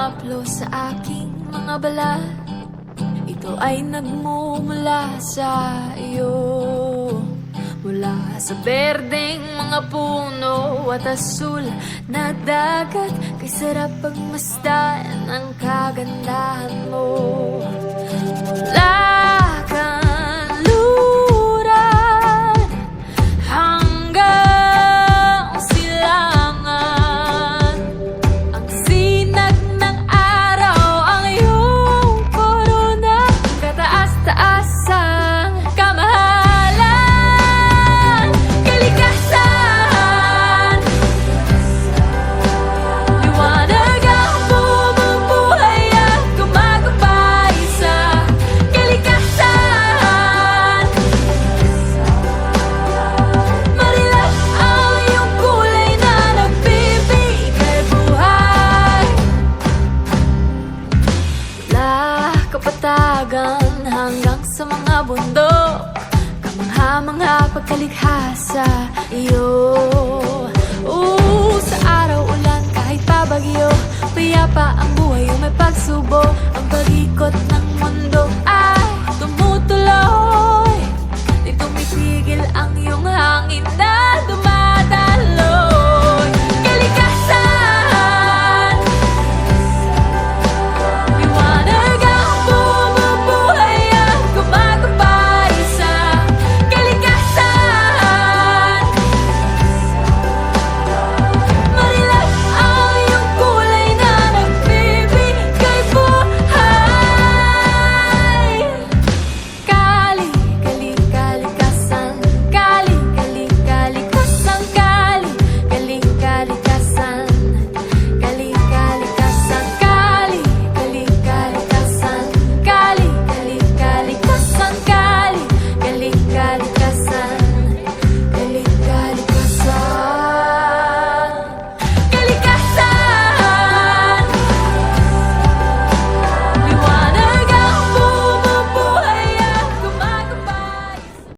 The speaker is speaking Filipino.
humaplo sa aking mga balat. Ito ay nagmumula sa iyo. Mula sa berdeng mga puno at asul na dagat, kay sarap pagmasdan ang kagandahan mo. Mula kanluran hanggang silangan, ang sinag ng araw ang iyong korona. Kataas-taasang kamahalan, kalikasan, liwanag ang bumubuhay at gumagabay sa kalikasan. Marilap ang iyong kulay na nagbibigay buhay. Mula kapatagan hanggang sa mga bundok, kamangha-mangha pagkalikha sa iyo.